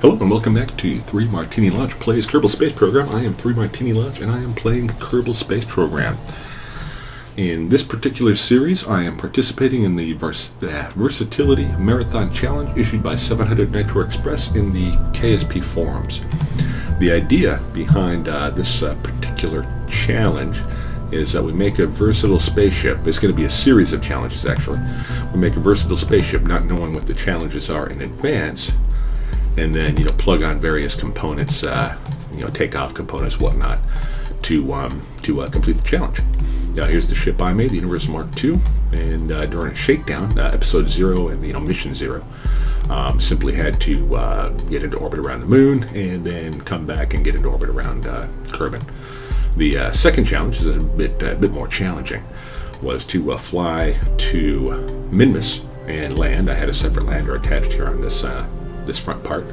Hello and welcome back to 3 Martini Launch Plays Kerbal Space Program. I am 3 Martini Launch and I am playing Kerbal Space Program. In this particular series, I am participating in the Versatility Marathon Challenge issued by 700 Nitro Express in the KSP forums. The idea behind this particular challenge is that we make a versatile spaceship. It's going to be a series of challenges, actually. We make a versatile spaceship, not knowing what the challenges are in advance, and then plug on various components, takeoff components, whatnot, to complete the challenge. Here's the ship I made, the Universal Mark II, and during a shakedown, episode 0 and mission 0, simply had to get into orbit around the moon and then come back and get into orbit around Kerbin. The second challenge is a bit more challenging. Was to fly to Minmus and land. I had a separate lander attached here on this front part,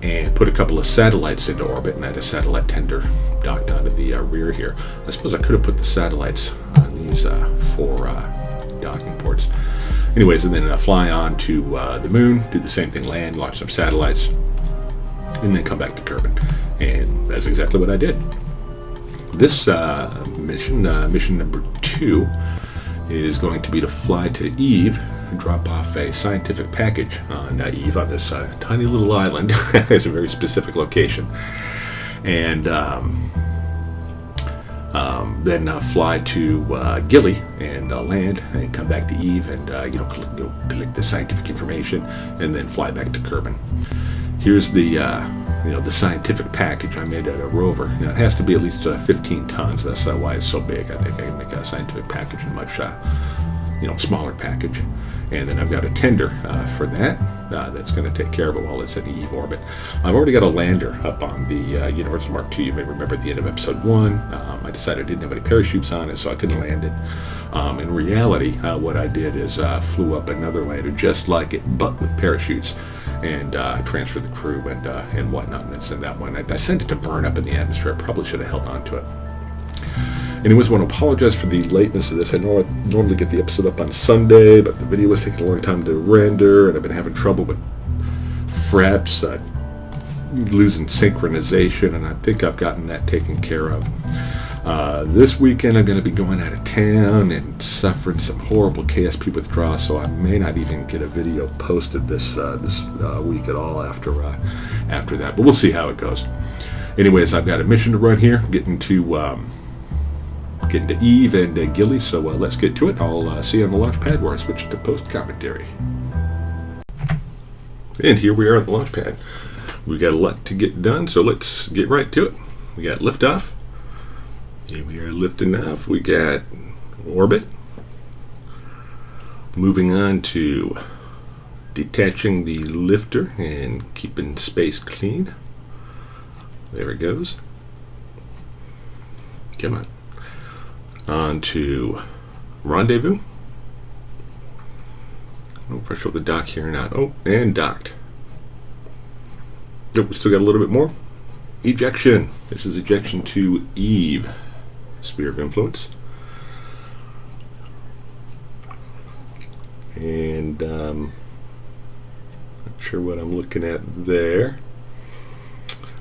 and put a couple of satellites into orbit, and I had a satellite tender docked onto the rear here. I suppose I could have put the satellites on these 4 docking ports. Anyways, and then fly on to the moon, do the same thing, land, launch some satellites, and then come back to Kerbin. And that's exactly what I did. This mission number 2, is going to be to fly to Eve and drop off a scientific package on Eve, on this tiny little island. It's a very specific location. And then fly to Gilly and land and come back to Eve and collect the scientific information and then fly back to Kerbin. Here's the scientific package I made out of rover. Now, it has to be at least 15 tons. That's why it's so big. I think I can make a scientific package in a much smaller package. And then I've got a tender for that. That's going to take care of it while it's in Eve orbit. I've already got a lander up on the Universal Mark II. You may remember at the end of episode 1, I decided I didn't have any parachutes on it, so I couldn't land it. In reality, what I did is flew up another lander just like it, but with parachutes, and transferred the crew and whatnot, and then send that one. I sent it to burn up in the atmosphere. I probably should have held on to it. Anyways, I want to apologize for the lateness of this. I know I normally get the episode up on Sunday, but the video was taking a long time to render, and I've been having trouble with fraps, losing synchronization, and I think I've gotten that taken care of. This weekend I'm going to be going out of town and suffering some horrible KSP withdrawal, so I may not even get a video posted this week at all after that, but we'll see how it goes. Anyways, I've got a mission to run here, getting to Eve and Gilly, so let's get to it. I'll see you on the launch pad where I switch to post commentary. And here we are at the launch pad. We've got a lot to get done, so let's get right to it. We got liftoff. Here we are lifting off. We got orbit. Moving on to detaching the lifter and keeping space clean. There it goes. Come on. On to rendezvous. I don't know if I show the dock here or not. Oh, and docked. Nope, we still got a little bit more. Ejection. This is ejection to Eve. Sphere of influence. And not sure what I'm looking at there.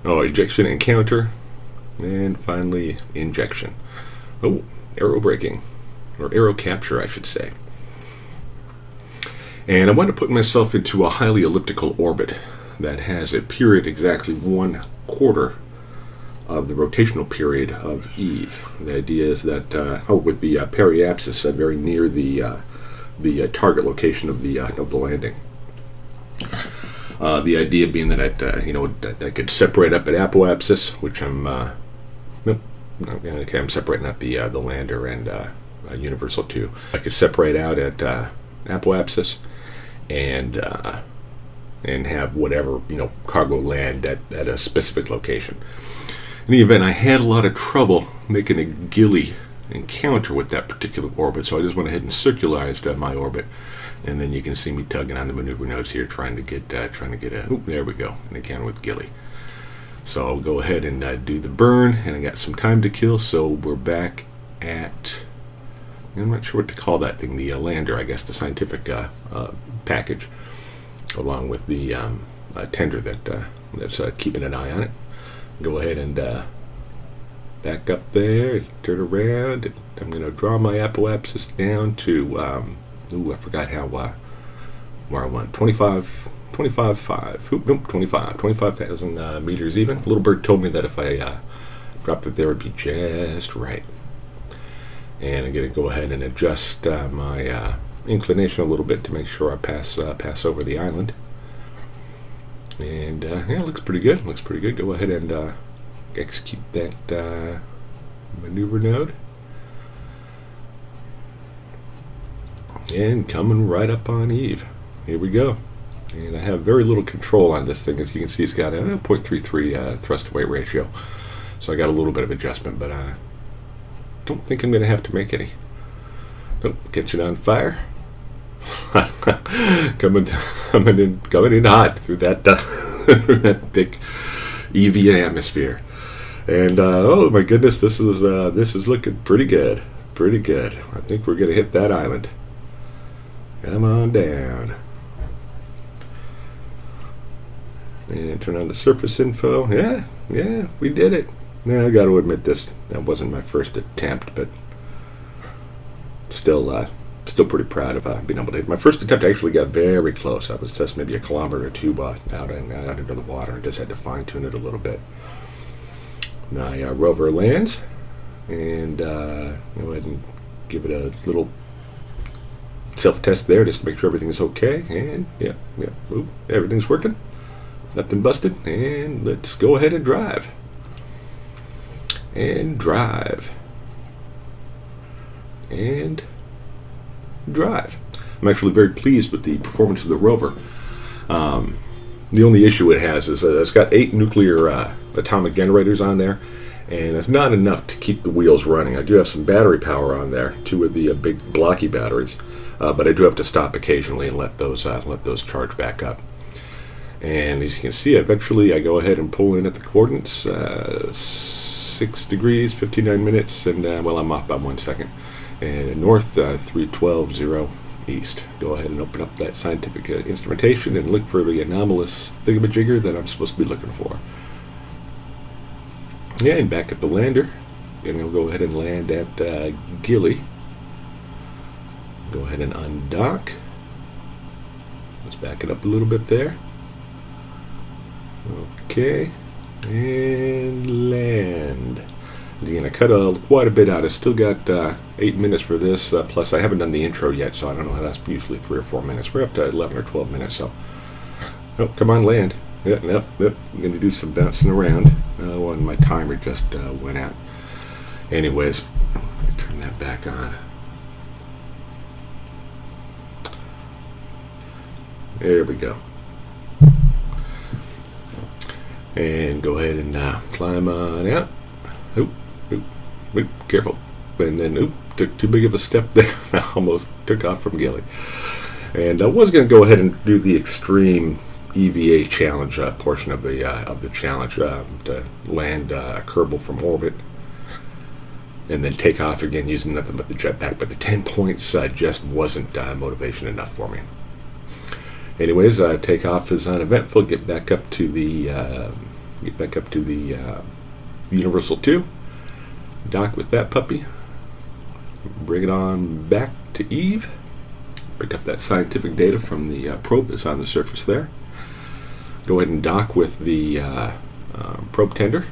Oh, ejection encounter. And finally, injection. Oh, aero braking. Or aero capture, I should say. And I want to put myself into a highly elliptical orbit that has a period exactly 1/4 of the rotational period of Eve. The idea is that, with the periapsis very near the target location of the landing. The idea being that I could separate up at apoapsis, which I'm I'm separating up the lander and Universal 2. I could separate out at apoapsis and have whatever cargo land at a specific location. In the event, I had a lot of trouble making a Gilly encounter with that particular orbit, so I just went ahead and circularized my orbit, and then you can see me tugging on the maneuver nodes here, trying to get there we go, an encounter with Gilly. So I'll go ahead and do the burn, and I got some time to kill, so we're back at, I'm not sure what to call that thing, the lander, I guess, the scientific package, along with the tender that's keeping an eye on it. Go ahead and back up there, turn around, and I'm going to draw my apoapsis down to, I forgot how, where I went, 25,000 meters even. Little bird told me that if I dropped it there, it would be just right. And I'm going to go ahead and adjust my inclination a little bit to make sure I pass over the island. And yeah, it looks pretty good. Go ahead and execute that maneuver node. And coming right up on Eve. Here we go. And I have very little control on this thing. As you can see, it's got a 0.33 thrust-to-weight ratio. So I got a little bit of adjustment, but I don't think I'm going to have to make any. Nope, catching on fire. coming in hot through that that big EV atmosphere. And oh my goodness, this is looking pretty good. I think we're going to hit that island. Come on down. And turn on the surface info. Yeah, we did it. Now I got to admit that wasn't my first attempt, but still pretty proud of being able to. My first attempt actually got very close. I was just maybe a kilometer or two out into the water, and just had to fine tune it a little bit. My rover lands, and go ahead and give it a little self-test there just to make sure everything is okay. And yeah, ooh, everything's working. Nothing busted. And let's go ahead and drive. And drive. I'm actually very pleased with the performance of the rover. The only issue it has is that it's got 8 nuclear atomic generators on there, and it's not enough to keep the wheels running. I do have some battery power on there, 2 of the big blocky batteries, but I do have to stop occasionally and let those charge back up. And as you can see, eventually I go ahead and pull in at the coordinates, 6 degrees, 59 minutes, and well, I'm off by 1 second. And north, 312.0 east. Go ahead and open up that scientific instrumentation and look for the anomalous thingamajigger that I'm supposed to be looking for. Yeah, and back at the lander. And we'll go ahead and land at Gili. Go ahead and undock. Let's back it up a little bit there. Okay. And land. Again, I cut quite a bit out. I still got 8 minutes for this, plus I haven't done the intro yet, so I don't know how that's usually 3 or 4 minutes. We're up to 11 or 12 minutes, so. Oh, come on, land. Yep. I'm going to do some bouncing around. And my timer just went out. Anyways, let me turn that back on. There we go. And go ahead and climb on out. Oop, careful. And then, took too big of a step there. I almost took off from Gili. And I was going to go ahead and do the extreme EVA challenge portion of the challenge, to land a Kerbal from orbit and then take off again using nothing but the jetpack. But the 10 points just wasn't motivation enough for me. Anyways, takeoff is uneventful. Get back up to the Universal 2. Dock with that puppy. Bring it on back to Eve. Pick up that scientific data from the probe that's on the surface there. Go ahead and dock with the probe tender.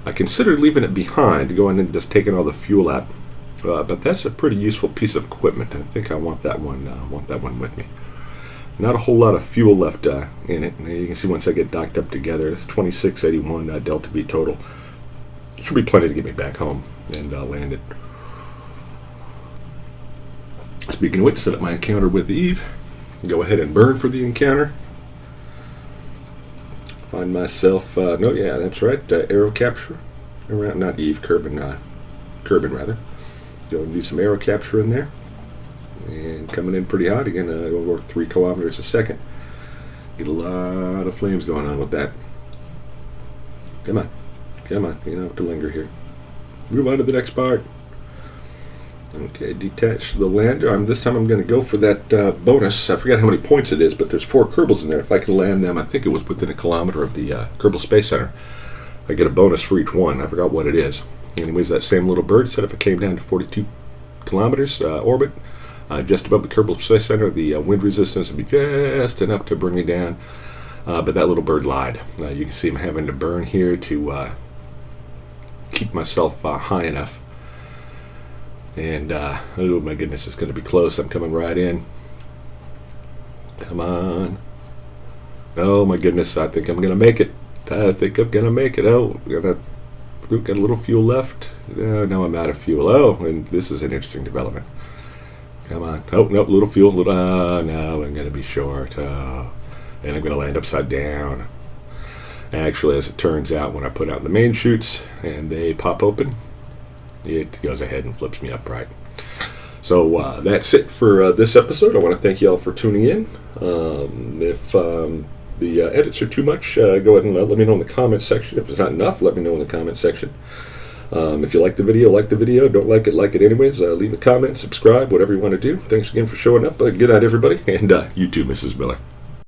I considered leaving it behind, going and just taking all the fuel out, but that's a pretty useful piece of equipment. I think I want that one with me. Not a whole lot of fuel left in it. You can see once I get docked up together, it's 2681 Delta V total. Should be plenty to get me back home and land it. Speaking of which, set up my encounter with Eve. Go ahead and burn for the encounter. Find myself, that's right, aero capture. Around, not Eve, Kerbin rather. Go and do some aero capture in there. And coming in pretty hot again, over 3 kilometers a second. Get a lot of flames going on with that. Come on, you don't have to linger here. Move on to the next part. Okay, detach the lander. This time I'm going to go for that bonus. I forgot how many points it is, but there's 4 Kerbals in there. If I can land them, I think it was within a kilometer of the Kerbal Space Center, I get a bonus for each one. I forgot what it is. Anyways, that same little bird said if it came down to 42 kilometers orbit, just above the Kerbal Space Center, the wind resistance would be just enough to bring me down. But that little bird lied. You can see I'm having to burn here to keep myself high enough. And, oh my goodness, it's going to be close. I'm coming right in. Come on. Oh my goodness, I think I'm going to make it. Oh, got a little fuel left. No, I'm out of fuel. Oh, and this is an interesting development. Come on. Oh, no, little fuel. No, I'm going to be short. Oh, and I'm going to land upside down. Actually, as it turns out, when I put out the main chutes and they pop open, it goes ahead and flips me upright. So that's it for this episode. I want to thank you all for tuning in. If the edits are too much, go ahead and let me know in the comment section. If it's not enough, let me know in the comment section. If you like the video, like the video. Don't like it anyways. Leave a comment, subscribe, whatever you want to do. Thanks again for showing up. Good night, everybody. And you too, Mrs. Miller.